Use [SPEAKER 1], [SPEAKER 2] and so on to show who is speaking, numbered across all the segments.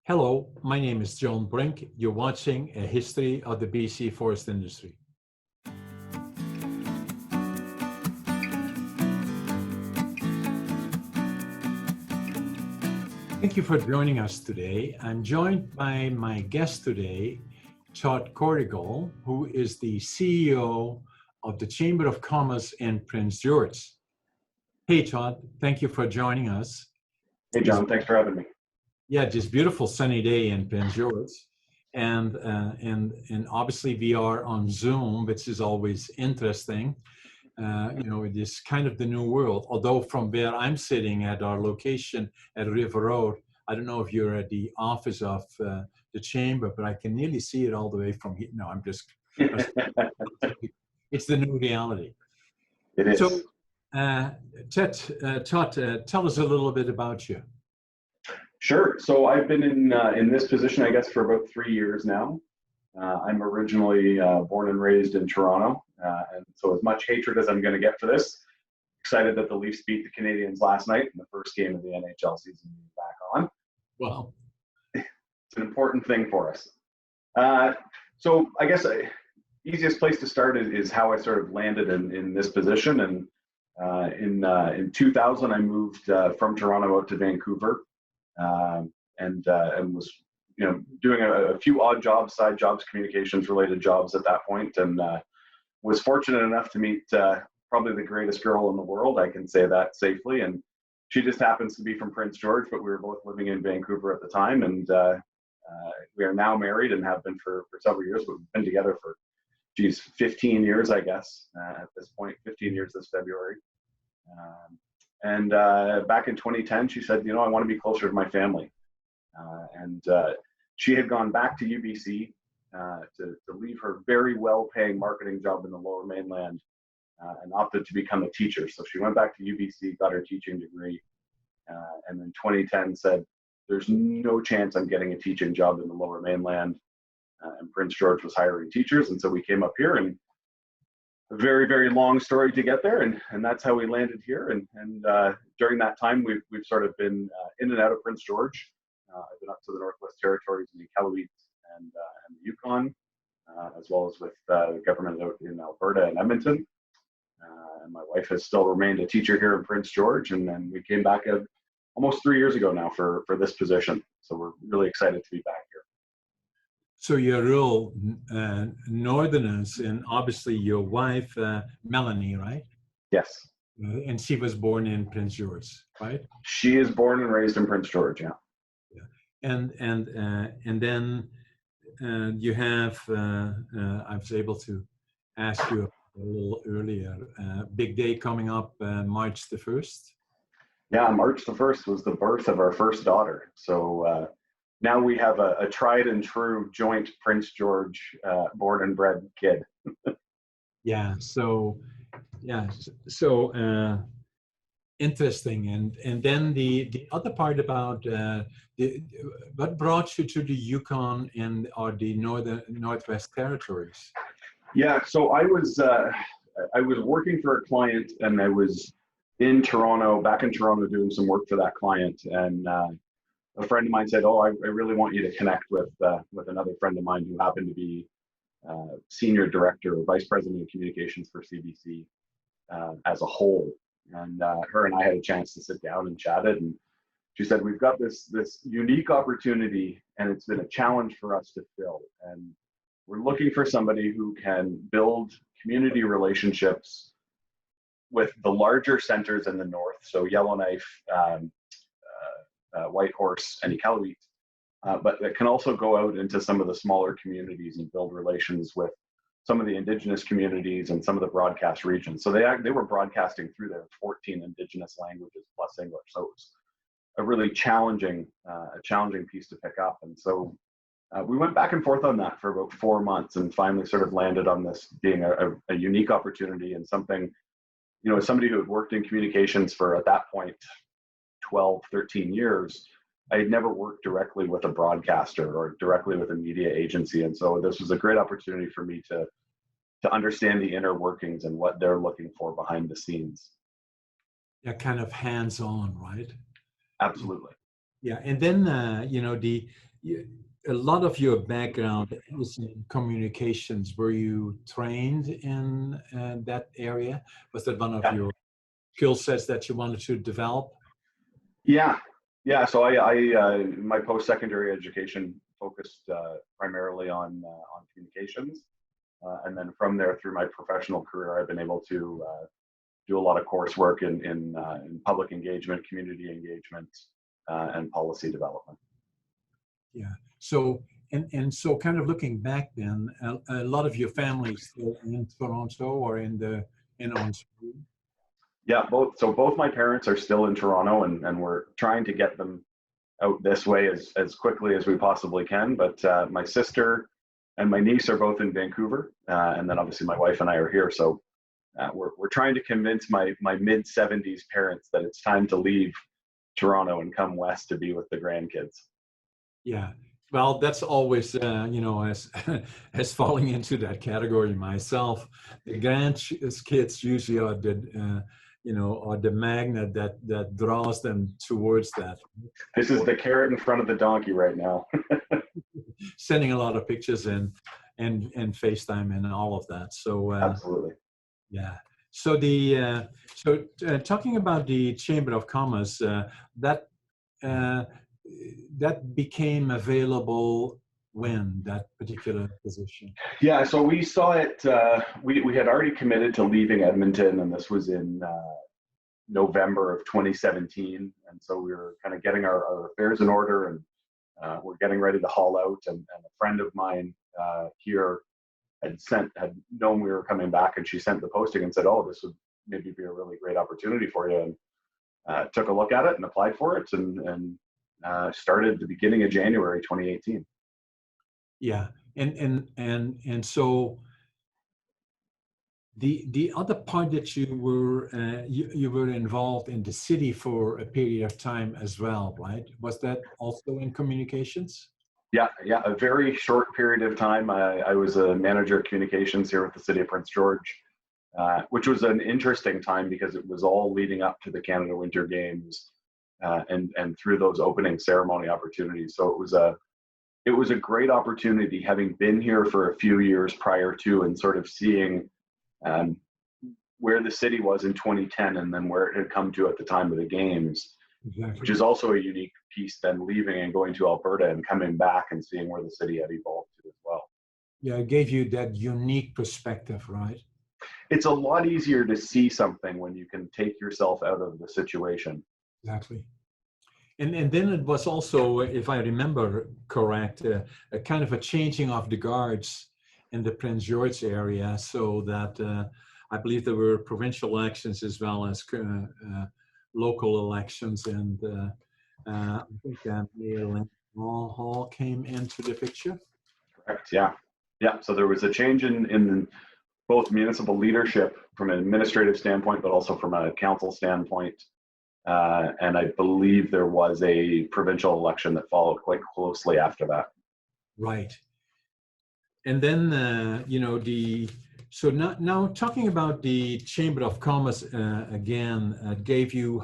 [SPEAKER 1] Hello, my name is John Brink. You're watching A History of the BC Forest Industry. Thank you for joining us today. I'm joined by my guest today, Todd Corrigall, who is the CEO of the Chamber of Commerce in Prince George. Hey, Todd, thank you for joining us.
[SPEAKER 2] Hey, John, thanks for having me.
[SPEAKER 1] Yeah, just beautiful sunny day in Prince George. And obviously we are on Zoom, which is always interesting. It is kind of the new world. Although from where I'm sitting at our location at River Road, I don't know if you're at the office of the chamber, but I can nearly see it all the way from here. No, I'm just, it's the new reality.
[SPEAKER 2] It is.
[SPEAKER 1] So, Todd, tell us a little bit about you.
[SPEAKER 2] Sure. So I've been in this position, I guess, for about 3 years now. I'm originally born and raised in Toronto, and so as much hatred as I'm going to get for this, excited that the Leafs beat the Canadiens last night in the first game of the NHL season back on.
[SPEAKER 1] Well,
[SPEAKER 2] it's an important thing for us. So I guess easiest place to start is how I sort of landed in this position. And in 2000, I moved from Toronto out to Vancouver. And was doing a few odd jobs, side jobs, communications related jobs at that point, and was fortunate enough to meet probably the greatest girl in the world. I can say that safely, and she just happens to be from Prince George, but we were both living in Vancouver at the time, and we are now married and have been for several years. We've been together for 15 years, I guess, at this point, 15 years this February. And back in 2010, she said, I want to be closer to my family. And she had gone back to UBC to leave her very well-paying marketing job in the Lower Mainland and opted to become a teacher. So she went back to UBC, got her teaching degree, and in 2010 said, there's no chance I'm getting a teaching job in the Lower Mainland. And Prince George was hiring teachers. And so we came up here, and a very, very long story to get there, and that's how we landed here. And during that time, we've sort of been in and out of Prince George. I've been up to the Northwest Territories in Iqaluit and the Yukon, as well as with the government out in Alberta and Edmonton. And my wife has still remained a teacher here in Prince George, and then we came back almost 3 years ago now for this position. So we're really excited to be back here.
[SPEAKER 1] So you're real Northerners, and obviously your wife, Melanie, right?
[SPEAKER 2] Yes.
[SPEAKER 1] And she was born in Prince George, right?
[SPEAKER 2] She is born and raised in Prince George, yeah.
[SPEAKER 1] And then you have, I was able to ask you a little earlier, big day coming up, March the 1st.
[SPEAKER 2] Yeah, March the 1st was the birth of our first daughter. So now we have a tried and true joint Prince George born and bred kid.
[SPEAKER 1] Yeah. So interesting. And then the other part about what brought you to the Yukon or the Northwest Territories?
[SPEAKER 2] Yeah. So I was working for a client, and I was back in Toronto, doing some work for that client, and a friend of mine said, I really want you to connect with another friend of mine who happened to be senior director or vice president of communications for CBC as a whole. And her and I had a chance to sit down and chat it. And she said, we've got this unique opportunity, and it's been a challenge for us to fill. And we're looking for somebody who can build community relationships with the larger centers in the north. So Yellowknife, Whitehorse, and Iqaluit, but that can also go out into some of the smaller communities and build relations with some of the Indigenous communities and some of the broadcast regions. So they were broadcasting through their 14 Indigenous languages plus English. So it was a really challenging piece to pick up. And so we went back and forth on that for about 4 months, and finally sort of landed on this being a unique opportunity, and something, as somebody who had worked in communications for, at that point, 12, 13 years, I had never worked directly with a broadcaster or directly with a media agency. And so this was a great opportunity for me to understand the inner workings and what they're looking for behind the scenes.
[SPEAKER 1] Yeah, kind of hands-on, right?
[SPEAKER 2] Absolutely.
[SPEAKER 1] Yeah, and then, you, a lot of your background is in communications. Were you trained in that area? Was that one of
[SPEAKER 2] Yeah.
[SPEAKER 1] your skill sets that you wanted to develop?
[SPEAKER 2] Yeah. Yeah. So my post-secondary education focused primarily on communications. And then from there through my professional career, I've been able to do a lot of coursework in public engagement, community engagement, and policy development.
[SPEAKER 1] Yeah. So, and so kind of looking back then, a lot of your family is still in Toronto or in Ontario?
[SPEAKER 2] Yeah, both my parents are still in Toronto, and we're trying to get them out this way as quickly as we possibly can. But my sister and my niece are both in Vancouver, and then obviously my wife and I are here. So we're trying to convince my mid-70s parents that it's time to leave Toronto and come west to be with the grandkids.
[SPEAKER 1] Yeah. Well, that's always, as as falling into that category myself, the grandkids usually are are the magnet that draws them towards that.
[SPEAKER 2] This is the carrot in front of the donkey right now.
[SPEAKER 1] Sending a lot of pictures and FaceTime and all of that. So
[SPEAKER 2] Absolutely.
[SPEAKER 1] yeah. So talking about the Chamber of Commerce, that uh, that became available when that particular position.
[SPEAKER 2] Yeah, so we saw it. We had already committed to leaving Edmonton, and this was in November of 2017. And so we were kind of getting our affairs in order, and we're getting ready to haul out. And a friend of mine here had known we were coming back, and she sent the posting and said, "Oh, this would maybe be a really great opportunity for you." And took a look at it and applied for it, and started at the beginning of January 2018.
[SPEAKER 1] Yeah, and so the other part that you were involved in the city for a period of time as well, right? Was that also in communications?
[SPEAKER 2] Yeah, a very short period of time. I was a manager of communications here with the city of Prince George, which was an interesting time because it was all leading up to the Canada Winter Games and through those opening ceremony opportunities. So it was a great opportunity, having been here for a few years prior to, and sort of seeing where the city was in 2010 and then where it had come to at the time of the games. Exactly. Which is also a unique piece, then leaving and going to Alberta and coming back and seeing where the city had evolved to as well.
[SPEAKER 1] Yeah, it gave you that unique perspective, right?
[SPEAKER 2] It's a lot easier to see something when you can take yourself out of the situation.
[SPEAKER 1] Exactly. And then it was also, if I remember correct, a kind of a changing of the guards in the Prince George area, so that I believe there were provincial elections as well as local elections, and I think Mayor Lynn Hall came into the picture.
[SPEAKER 2] Correct. Yeah. So there was a change in both municipal leadership from an administrative standpoint, but also from a council standpoint. And I believe there was a provincial election that followed quite closely after that.
[SPEAKER 1] Right. And then, so now talking about the Chamber of Commerce again, gave you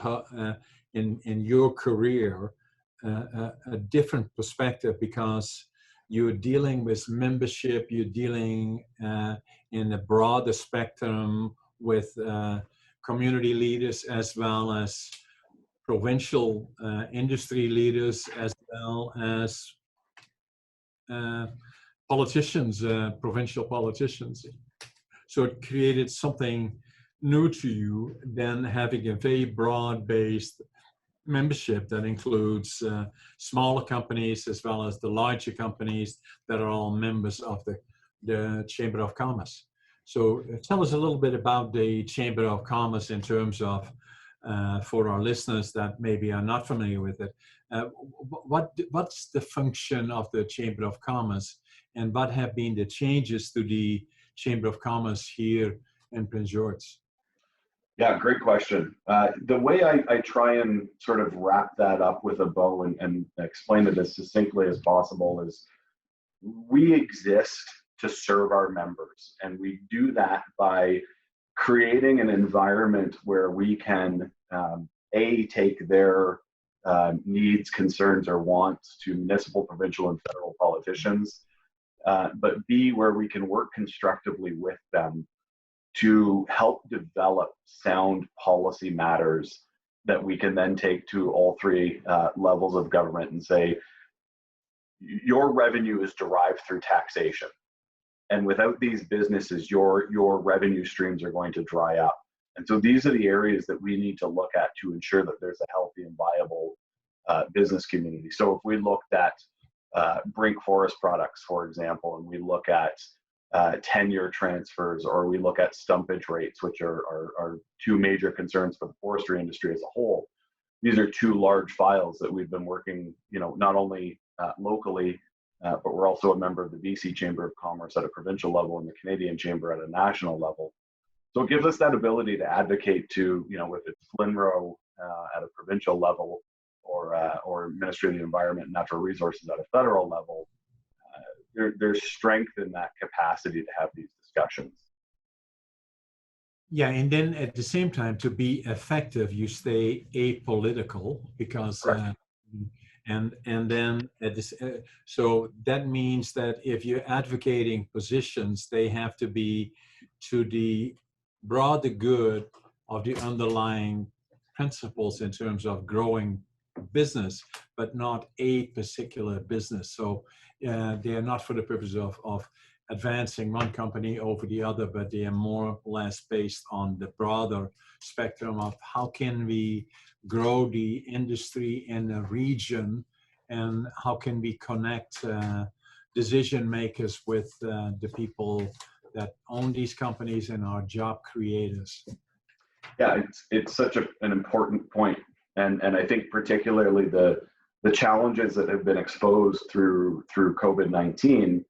[SPEAKER 1] in your career a different perspective, because you're dealing with membership, you're dealing in a broader spectrum with community leaders as well as provincial industry leaders, as well as politicians, provincial politicians. So it created something new to you than having a very broad-based membership that includes smaller companies as well as the larger companies that are all members of the Chamber of Commerce. So tell us a little bit about the Chamber of Commerce in terms of, for our listeners that maybe are not familiar with it, what's the function of the Chamber of Commerce, and what have been the changes to the Chamber of Commerce here in Prince George?
[SPEAKER 2] Yeah, great question. The way I try and sort of wrap that up with a bow and explain it as succinctly as possible is we exist to serve our members, and we do that by creating an environment where we can take their needs, concerns, or wants to municipal, provincial, and federal politicians, but B, where we can work constructively with them to help develop sound policy matters that we can then take to all three levels of government and say, your revenue is derived through taxation. And without these businesses, your revenue streams are going to dry up. And so these are the areas that we need to look at to ensure that there's a healthy and viable business community. So if we looked at Brink Forest Products, for example, and we look at tenure transfers, or we look at stumpage rates, which are two major concerns for the forestry industry as a whole. These are two large files that we've been working, not only locally, but we're also a member of the BC Chamber of Commerce at a provincial level and the Canadian Chamber at a national level. So it gives us that ability to advocate to, if it's FLNRO at a provincial level, or Ministry of the Environment and Natural Resources at a federal level, there's strength in that capacity to have these discussions.
[SPEAKER 1] Yeah, and then at the same time, to be effective, you stay apolitical, because and then at this, so that means that if you're advocating positions, they have to be to the broader good of the underlying principles in terms of growing business, but not a particular business. So they are not for the purpose of advancing one company over the other, but they are more or less based on the broader spectrum of how can we grow the industry in a region, and how can we connect decision makers with the people that own these companies and are job creators.
[SPEAKER 2] Yeah, it's such an important point. And I think particularly the challenges that have been exposed through COVID-19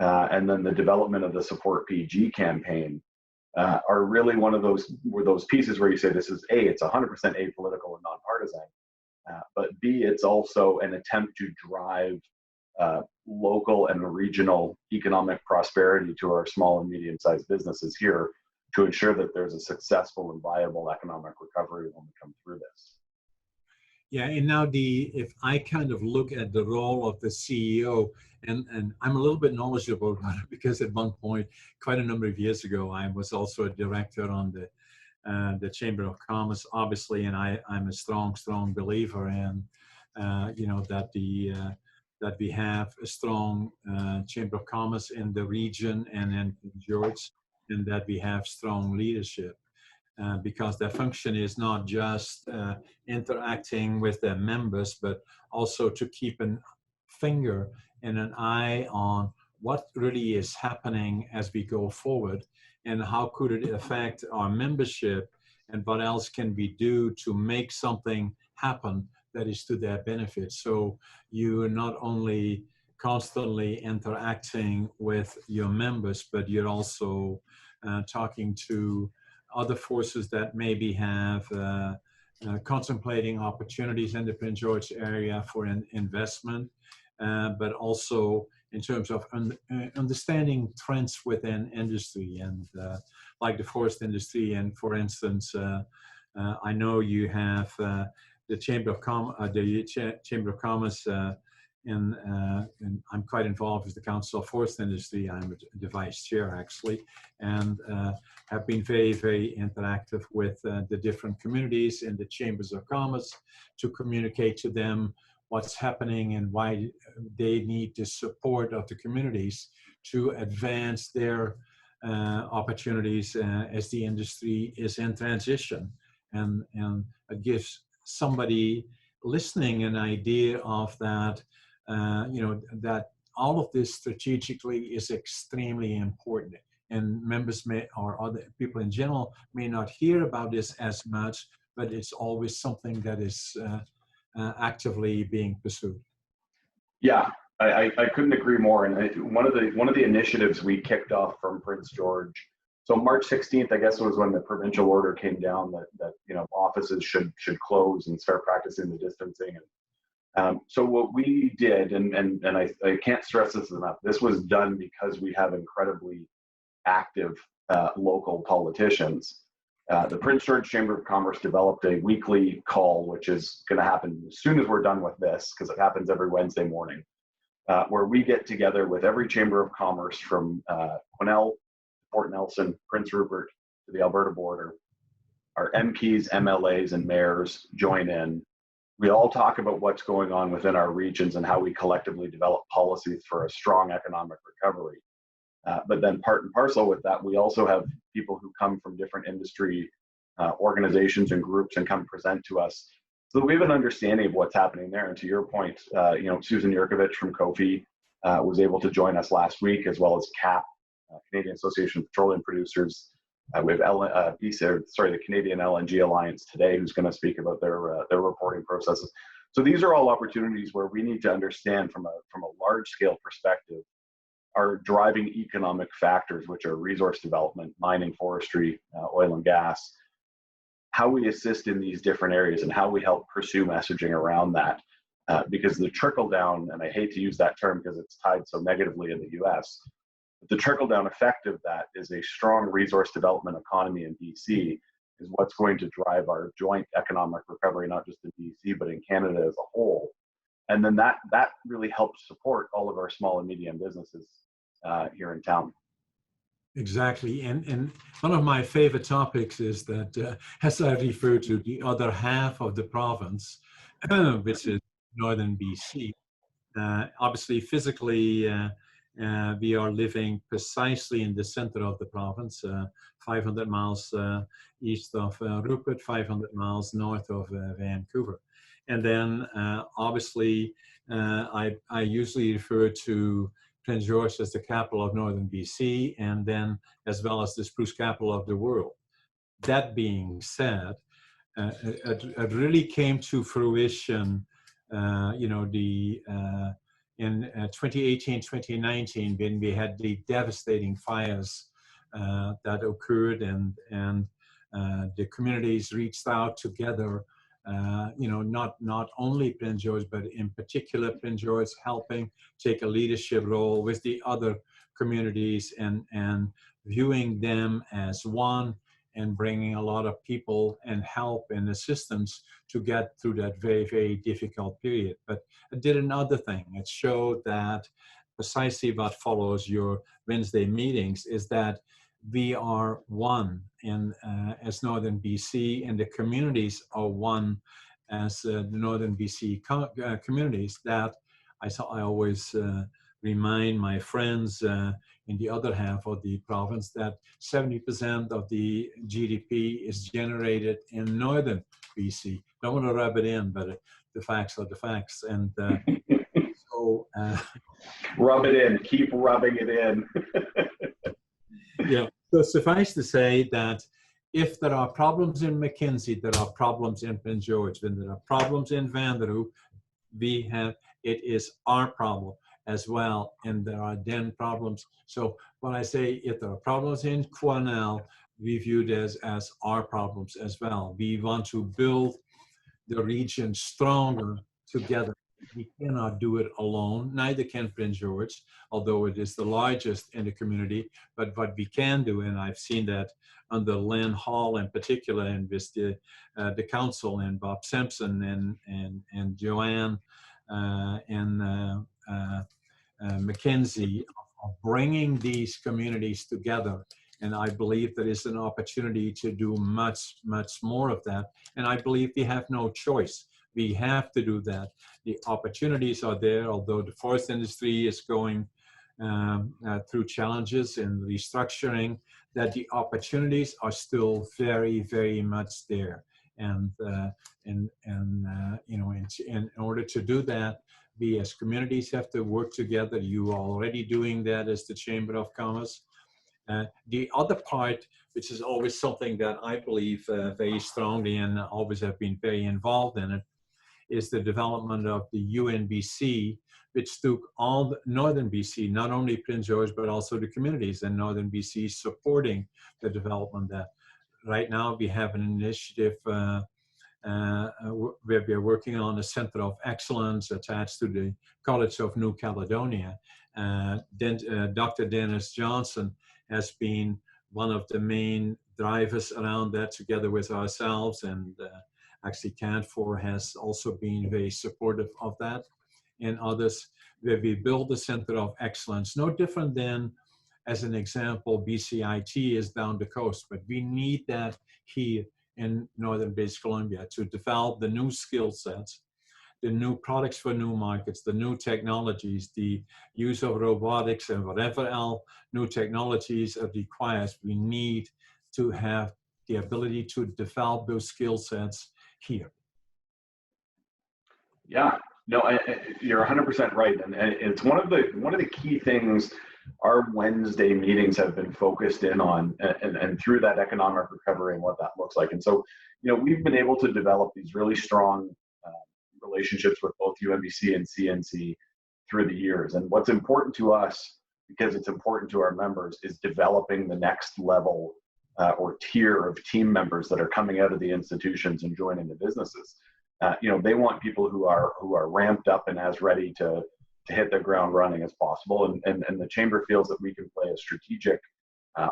[SPEAKER 2] and then the development of the Support PG campaign are really one of those pieces where you say this is it's 100% apolitical and nonpartisan, but B, it's also an attempt to drive local and regional economic prosperity to our small and medium-sized businesses here to ensure that there's a successful and viable economic recovery when we come through this.
[SPEAKER 1] Yeah, and now if I kind of look at the role of the CEO, and I'm a little bit knowledgeable about it because at one point, quite a number of years ago, I was also a director on the Chamber of Commerce, obviously, and I'm a strong believer in, that we have a strong Chamber of Commerce in the region and in George, and that we have strong leadership. Because their function is not just interacting with their members, but also to keep a finger and an eye on what really is happening as we go forward, and how could it affect our membership, and what else can we do to make something happen that is to their benefit. So you're not only constantly interacting with your members, but you're also talking to other forces that maybe have contemplating opportunities in the Prince George area for an investment, but also in terms of understanding trends within industry, and like the forest industry. And for instance, I know you have the Chamber of Commerce, and I'm quite involved with the Council of Forest Industry. I'm the vice chair, actually, and have been very interactive with the different communities in the Chambers of Commerce to communicate to them what's happening and why they need the support of the communities to advance their opportunities as the industry is in transition. And it gives somebody listening an idea of that, that all of this strategically is extremely important. And members or other people in general may not hear about this as much, but it's always something that is actively being pursued.
[SPEAKER 2] Yeah, I couldn't agree more. And one of the initiatives we kicked off from Prince George. So March 16th, I guess, was when the provincial order came down that offices should close and start practicing the distancing. And so what we did, and I can't stress this enough, this was done because we have incredibly active local politicians. The Prince George Chamber of Commerce developed a weekly call, which is going to happen as soon as we're done with this, because it happens every Wednesday morning, where we get together with every Chamber of Commerce from Quesnel, Port Nelson, Prince Rupert to the Alberta border. Our MPs, MLAs, and mayors join in. We all talk about what's going on within our regions and how we collectively develop policies for a strong economic recovery. But then part and parcel with that, we also have people who come from different industry organizations and groups and come present to us. So we have an understanding of what's happening there. And to your point, Susan Yurkovich from Kofi was able to join us last week, as well as CAP, Canadian Association of Petroleum Producers. We have the Canadian LNG Alliance today, who's going to speak about their reporting processes. So these are all opportunities where we need to understand from a large scale perspective our driving economic factors, which are resource development, mining, forestry, oil and gas, how we assist in these different areas and how we help pursue messaging around that. Because the trickle down, and I hate to use that term because it's tied so negatively in the US, but the trickle down effect of that is a strong resource development economy in BC is what's going to drive our joint economic recovery, not just in BC, but in Canada as a whole. And then that really helps support all of our small and medium businesses here in town.
[SPEAKER 1] Exactly. And one of my favorite topics is that, as I refer to, the other half of the province, which is northern BC. Obviously, physically, we are living precisely in the center of the province, 500 miles east of Rupert, 500 miles north of Vancouver. And then, obviously, I usually refer to Prince George as the capital of northern BC, and then as well as the spruce capital of the world. That being said, it really came to fruition, in 2018, 2019, when we had the devastating fires that occurred, and the communities reached out together. Not only Prince George, but in particular Prince George helping take a leadership role with the other communities and viewing them as one and bringing a lot of people and help and assistance to get through that very, very difficult period. But it did another thing. It showed that precisely what follows your Wednesday meetings is that we are one as Northern BC, and the communities are one as the Northern BC communities. That I always remind my friends in the other half of the province that 70% of the GDP is generated in Northern BC. Don't want to rub it in, but the facts are the facts. And so
[SPEAKER 2] rub it in, keep rubbing it in.
[SPEAKER 1] Yeah, so suffice to say that if there are problems in Mackenzie, there are problems in Prince George. When there are problems in Vanderhoof, it is our problem as well, and there are then problems. So when I say if there are problems in Quesnel, we view this as our problems as well. We want to build the region stronger together. We cannot do it alone, neither can Prince George, although it is the largest in the community. But what we can do, and I've seen that under Lynn Hall in particular, and with the council and Bob Simpson and Joanne and Mackenzie, of bringing these communities together. And I believe there is an opportunity to do much, much more of that. And I believe we have no choice. We have to do that. The opportunities are there, although the forest industry is going through challenges in restructuring, that the opportunities are still very, very much there. And in order to do that, we as communities have to work together. You are already doing that as the Chamber of Commerce. The other part, which is always something that I believe very strongly and always have been very involved in it, is the development of the UNBC, which took all Northern BC, not only Prince George, but also the communities in Northern BC supporting the development. That right now we have an initiative where we are working on a Center of Excellence attached to the College of New Caledonia. Dr. Dennis Johnson has been one of the main drive us around that together with ourselves. And actually, CAD4 has also been very supportive of that, and others, where we build a center of excellence, no different than, as an example, BCIT is down the coast, but we need that here in Northern British Columbia to develop the new skill sets, the new products for new markets, the new technologies, the use of robotics and whatever else new technologies it requires. We need to have the ability to develop those skill sets here.
[SPEAKER 2] Yeah, no, you're 100% right, and it's one of the key things our Wednesday meetings have been focused in on, and through that economic recovery and what that looks like. And so, we've been able to develop these really strong relationships with both UNBC and CNC through the years. And what's important to us, because it's important to our members, is developing the next level or tier of team members that are coming out of the institutions and joining the businesses. They want people who are ramped up and as ready to hit the ground running as possible. And the chamber feels that we can play a strategic,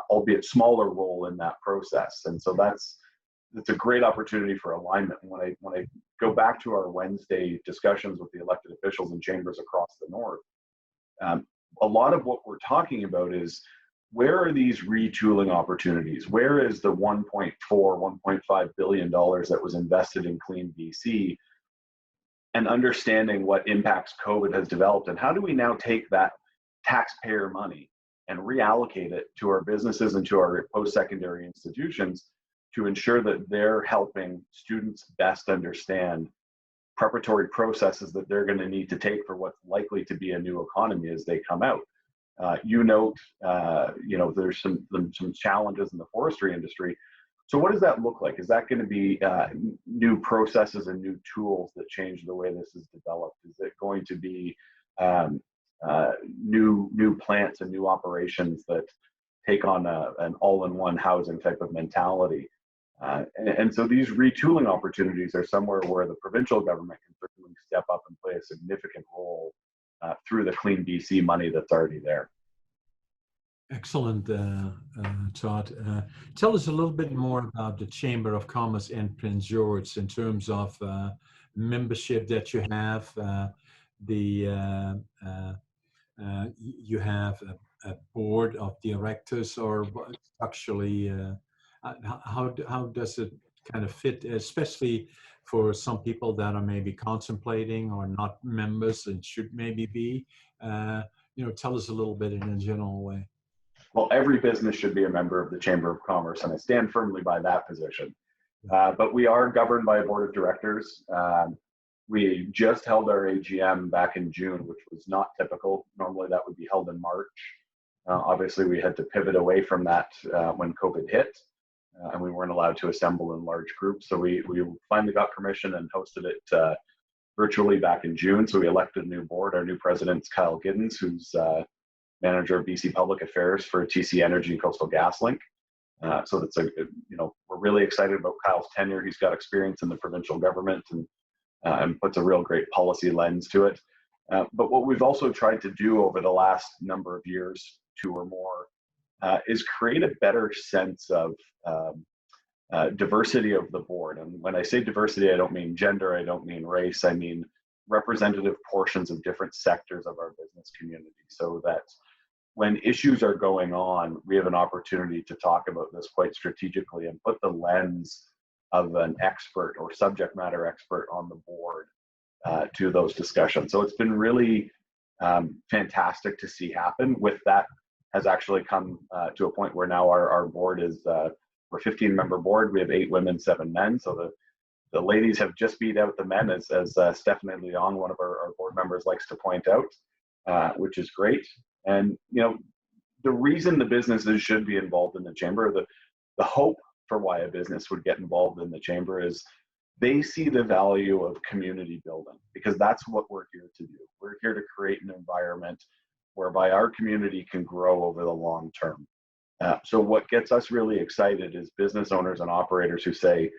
[SPEAKER 2] albeit smaller role in that process. And so it's a great opportunity for alignment. When I go back to our Wednesday discussions with the elected officials and chambers across the North, a lot of what we're talking about is, where are these retooling opportunities? Where is the $1.5 billion that was invested in Clean BC? And understanding what impacts COVID has developed, and how do we now take that taxpayer money and reallocate it to our businesses and to our post-secondary institutions to ensure that they're helping students best understand preparatory processes that they're going to need to take for what's likely to be a new economy as they come out. There's some challenges in the forestry industry. So what does that look like? Is that going to be new processes and new tools that change the way this is developed? Is it going to be new plants and new operations that take on an all-in-one housing type of mentality? And so these retooling opportunities are somewhere where the provincial government can certainly step up and play a significant role through the Clean BC money that's already there.
[SPEAKER 1] Excellent, Todd. Tell us a little bit more about the Chamber of Commerce in Prince George in terms of membership that you have. You have a board of directors, or actually, how does it kind of fit, especially for some people that are maybe contemplating or not members and should maybe be? Tell us a little bit in a general way.
[SPEAKER 2] Well, every business should be a member of the Chamber of Commerce, and I stand firmly by that position. But we are governed by a board of directors. We just held our AGM back in June, which was not typical. Normally that would be held in March. Obviously, we had to pivot away from that when COVID hit, and we weren't allowed to assemble in large groups. So we finally got permission and hosted it virtually back in June. So we elected a new board. Our new president's Kyle Giddens, who's manager of BC Public Affairs for TC Energy and Coastal GasLink. So that's we're really excited about Kyle's tenure. He's got experience in the provincial government and puts a real great policy lens to it. But what we've also tried to do over the last number of years, 2 or more, is create a better sense of diversity of the board. And when I say diversity, I don't mean gender, I don't mean race, I mean representative portions of different sectors of our business community, so that when issues are going on, we have an opportunity to talk about this quite strategically and put the lens of an expert or subject matter expert on the board to those discussions. So it's been really fantastic to see happen. With that has actually come to a point where now our board is, we're a 15-member board. We have 8 women, 7 men. So the ladies have just beat out the men, as Stephanie Leong, one of our board members, likes to point out, which is great. And the reason the businesses should be involved in the chamber, the hope for why a business would get involved in the chamber is they see the value of community building, because that's what we're here to do. We're here to create an environment whereby our community can grow over the long term. So what gets us really excited is business owners and operators who say,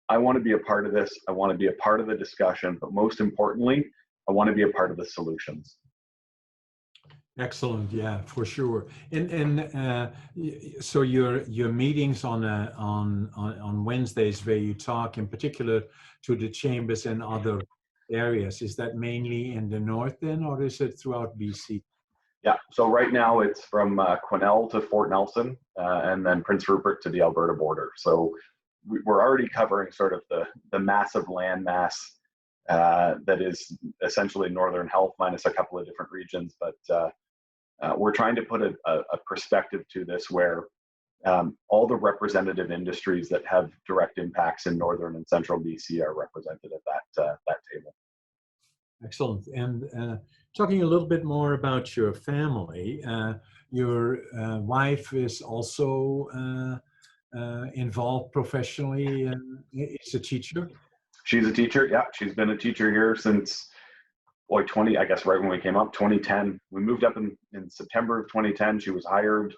[SPEAKER 2] I want to be a part of this, I want to be a part of the discussion, but most importantly, I want to be a part of the solutions.
[SPEAKER 1] Excellent, yeah, for sure. So your meetings on Wednesdays where you talk in particular to the chambers and other areas, is that mainly in the north then, or is it throughout BC?
[SPEAKER 2] Yeah, so right now it's from Quesnel to Fort Nelson, and then Prince Rupert to the Alberta border. So we're already covering sort of the massive landmass that is essentially Northern Health minus a couple of different regions. But we're trying to put a perspective to this where all the representative industries that have direct impacts in Northern and Central BC are represented at that table.
[SPEAKER 1] Excellent. And talking a little bit more about your family, your wife is also involved professionally, is a teacher.
[SPEAKER 2] She's a teacher. Yeah, she's been a teacher here since 20, I guess right when we came up, 2010. We moved up in September of 2010. She was hired,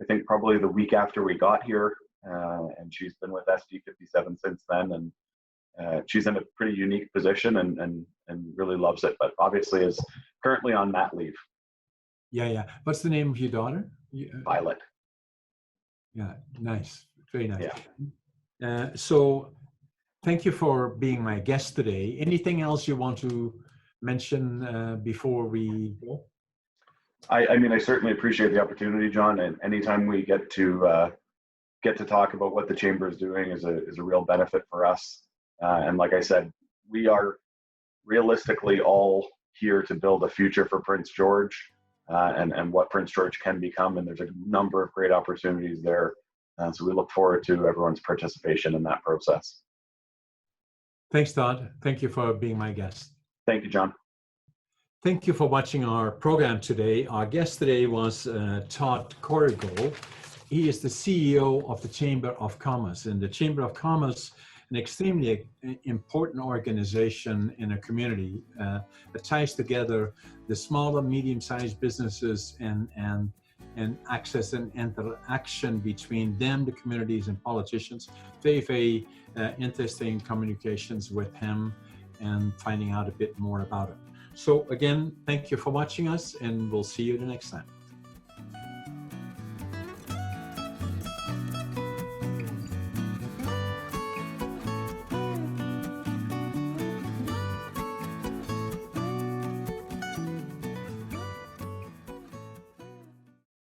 [SPEAKER 2] I think probably the week after we got here, and she's been with SD57 since then. And she's in a pretty unique position and really loves it, but obviously is currently on mat leave.
[SPEAKER 1] Yeah. What's the name of your daughter?
[SPEAKER 2] Violet.
[SPEAKER 1] Yeah, nice. Very nice.
[SPEAKER 2] Yeah.
[SPEAKER 1] So thank you for being my guest today. Anything else you want to mention before we go?
[SPEAKER 2] I mean, I certainly appreciate the opportunity, John, and anytime we get to talk about what the Chamber is doing is a real benefit for us. And like I said, we are realistically all here to build a future for Prince George and what Prince George can become. And there's a number of great opportunities there. So we look forward to everyone's participation in that process.
[SPEAKER 1] Thanks, Todd. Thank you for being my guest.
[SPEAKER 2] Thank you, John.
[SPEAKER 1] Thank you for watching our program today. Our guest today was Todd Corrigall. He is the CEO of the Chamber of Commerce. And the Chamber of Commerce, an extremely important organization in a community that ties together the smaller, medium-sized businesses and access and interaction between them, the communities, and politicians. Very interesting communications with him and finding out a bit more about it. So again, thank you for watching us, and we'll see you the next time.